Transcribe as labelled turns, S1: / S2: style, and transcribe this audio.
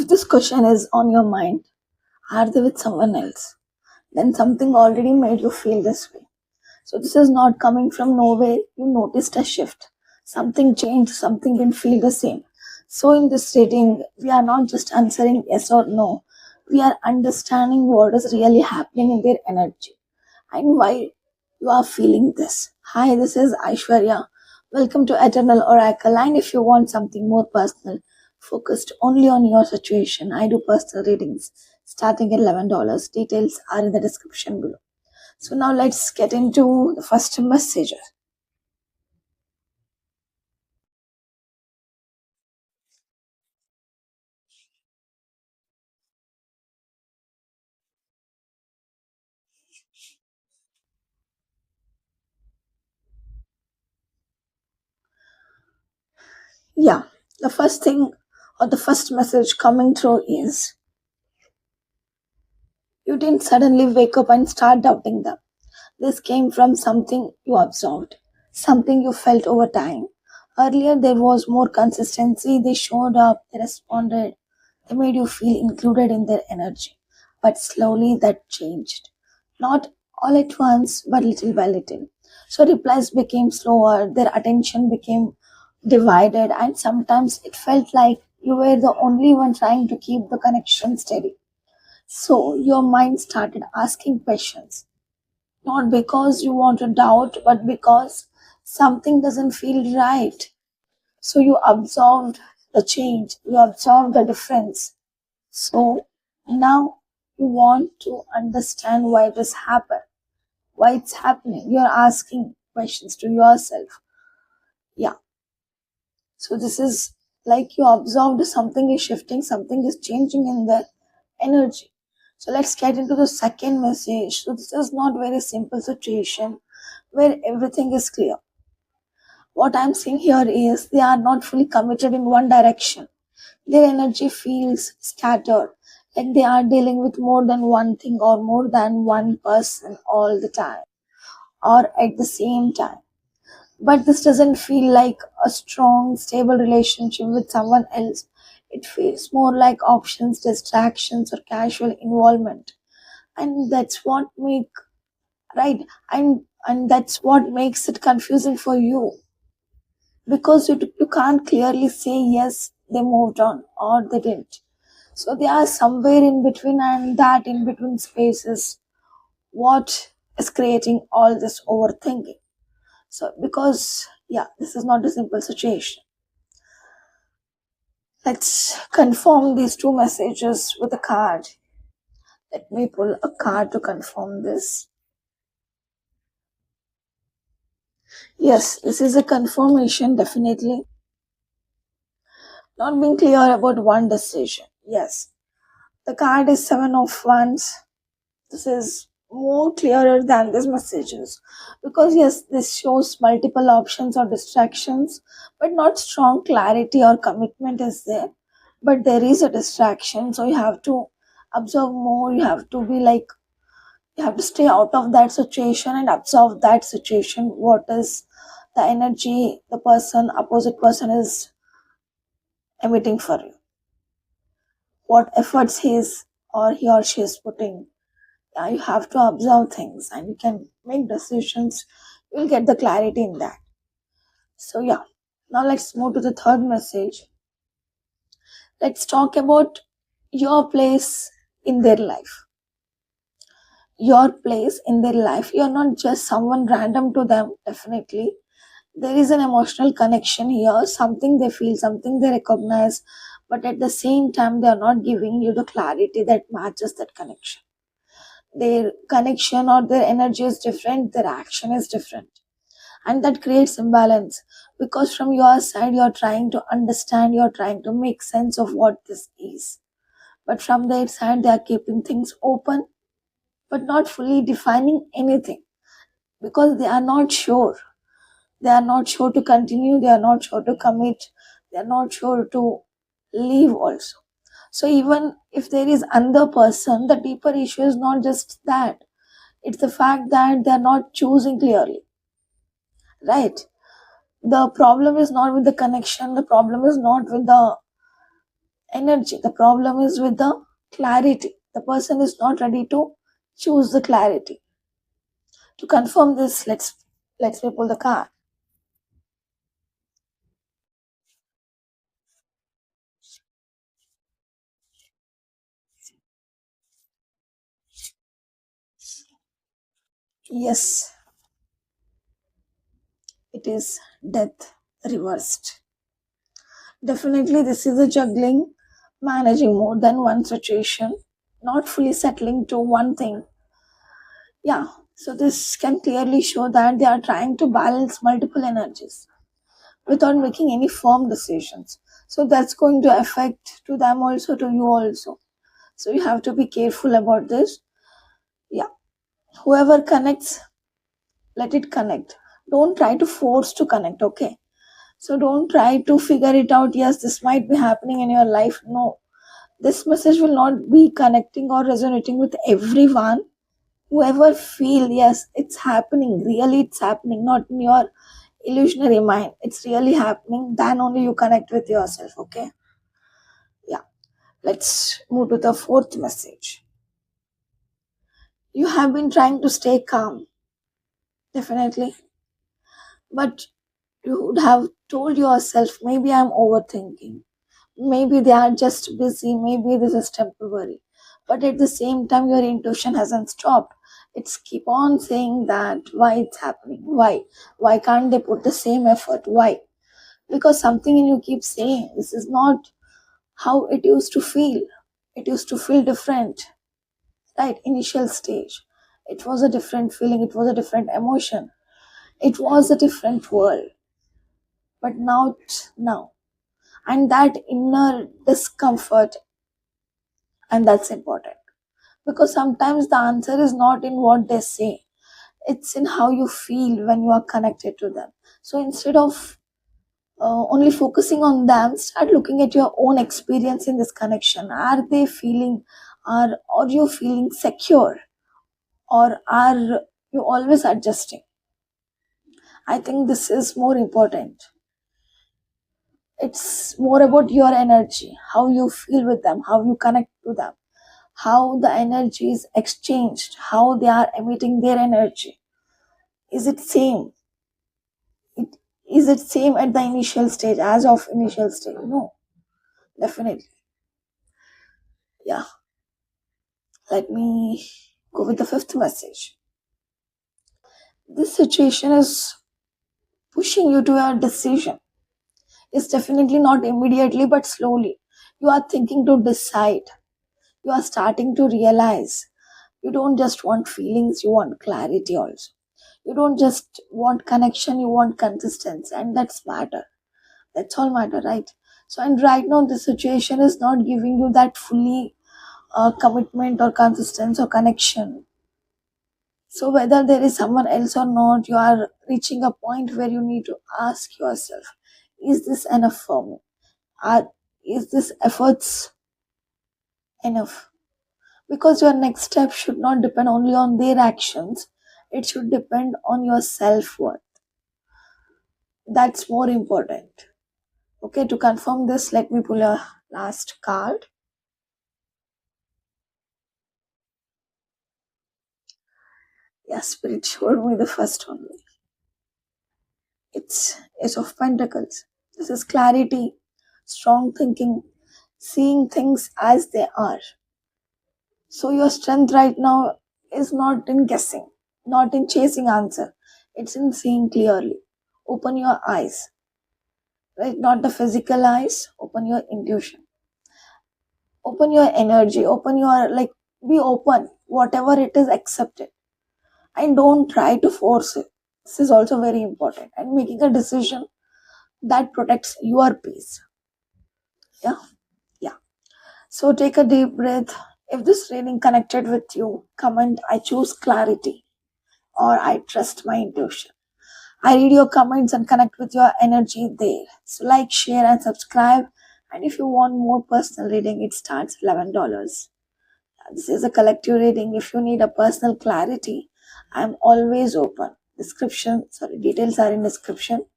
S1: If this question is on your mind, are they with someone else? Then something already made you feel this way. So this is not coming from nowhere. You noticed a shift. Something changed, something didn't feel the same. So in this reading, we are not just answering yes or no. We are understanding what is really happening in their energy and why you are feeling this. Hi, this is Aishwarya. Welcome to Eternal Oracle. And if you want something more personal, focused only on your situation, I do personal readings starting at $11. Details are in the description below. So now let's get into the first message. Yeah, the first thing or the first message coming through is you didn't suddenly wake up and start doubting them. This came from something you observed, something you felt over time. Earlier, there was more consistency. They showed up, they responded, they made you feel included in their energy. But slowly, that changed. Not all at once, but little by little. So, replies became slower, their attention became divided, and sometimes it felt like you were the only one trying to keep the connection steady. So, your mind started asking questions, not because you want to doubt, but because something doesn't feel right. So you observed the change, you observed the difference. So now you want to understand why this happened, why it's happening. You're asking questions to yourself. Yeah. So this is like you observed something is shifting, something is changing in their energy. So let's get into the second message. So this is not very simple situation where everything is clear. What I'm seeing here is they are not fully committed in one direction. Their energy feels scattered, like they are dealing with more than one thing or more than one person all the time or at the same time. But this doesn't feel like a strong, stable relationship with someone else. It feels more like options, distractions, or casual involvement. And that's what make right and that's what makes it confusing for you because you can't clearly say yes they moved on or they didn't, so they are somewhere in between, and that in between space is what is creating all this overthinking. So because yeah, this is not a simple situation. Let's confirm these two messages with a card. Let me pull a card to confirm this. Yes, this is a confirmation, definitely. Not being clear about one decision. Yes, the card is Seven of Wands. This is more clearer than these messages because yes, this shows multiple options or distractions, but not strong clarity or commitment is there. But there is a distraction, so you have to observe more. You have to be like you have to stay out of that situation and observe that situation. What is the energy the person opposite person is emitting for you? What efforts he or she is putting. Yeah, you have to observe things and you can make decisions. You'll get the clarity in that. So yeah, now let's move to the third message. Let's talk about your place in their life. Your place in their life. You're not just someone random to them, definitely. There is an emotional connection here, something they feel, something they recognize, but at the same time they are not giving you the clarity that matches that connection. Their connection or their energy is different, their action is different, and that creates imbalance because from your side you're trying to understand, you're trying to make sense of what this is, but from their side they are keeping things open but not fully defining anything because they are not sure. They are not sure to continue, they are not sure to commit, they are not sure to leave also. So even if there is another person, the deeper issue is not just that, it's the fact that they are not choosing clearly, right? The problem is not with the connection, the problem is not with the energy. The problem is with the clarity. The person is not ready to choose the clarity. To confirm this, let's me pull the card. Yes, it is death reversed. Definitely, this is a juggling, managing more than one situation, not fully settling to one thing. Yeah, so this can clearly show that they are trying to balance multiple energies without making any firm decisions. So that's going to affect to them also, to you also. So you have to be careful about this. Yeah, whoever connects, let it connect. Don't try to force to connect, okay? So don't try to figure it out. Yes, this might be happening in your life. No, this message will not be connecting or resonating with everyone. Whoever feel yes, it's happening. Really, it's happening. Not in your illusionary mind. It's really happening. Then only you connect with yourself. Okay. Yeah. Let's move to the fourth message. You have been trying to stay calm, definitely, but you would have told yourself maybe I'm overthinking. Maybe they are just busy, maybe this is temporary. But at the same time, your intuition hasn't stopped. It's keep on saying that why it's happening. Why can't they put the same effort? Why? Because something in you keeps saying this is not how it used to feel. It used to feel different. Right? Initial stage. It was a different feeling, it was a different emotion. It was a different world. But now. And that inner discomfort, and that's important because sometimes the answer is not in what they say, it's in how you feel when you are connected to them. So instead of only focusing on them, start looking at your own experience in this connection. Are they feeling, are you feeling secure, or are you always adjusting? I think this is more important. It's more about your energy, how you feel with them, how you connect to them, how the energy is exchanged, how they are emitting their energy. Is it same? It, is it same at the initial stage, as of initial stage? No, definitely. Yeah. Let me go with the fifth message. This situation is pushing you to your decision. It's definitely not immediately, but slowly. You are thinking to decide. You are starting to realize you don't just want feelings, you want clarity also. You don't just want connection, you want consistency, and that's matter. That's all matter, right? So, and right now, the situation is not giving you that fully commitment or consistency or connection. So, whether there is someone else or not, you are reaching a point where you need to ask yourself, is this enough for me? Are, is this efforts enough? Because your next step should not depend only on their actions, it should depend on your self-worth. That's more important. Okay, to confirm this, let me pull a last card. Yes, spirit showed me the first one. It's Ace of Pentacles. This is clarity, strong thinking, seeing things as they are. So your strength right now is not in guessing, not in chasing answer. It's in seeing clearly. Open your eyes, right? Not the physical eyes. Open your intuition. Open your energy. Open your, like, be open. Whatever it is, accept it. And don't try to force it. This is also very important. And making a decision that protects your peace. Yeah. Yeah. So take a deep breath. If this reading connected with you, comment I choose clarity or I trust my intuition. I read your comments and connect with your energy there. So like, share and subscribe. And if you want more personal reading, it starts $11. This is a collective reading. If you need a personal clarity, I'm always open. Details are in description.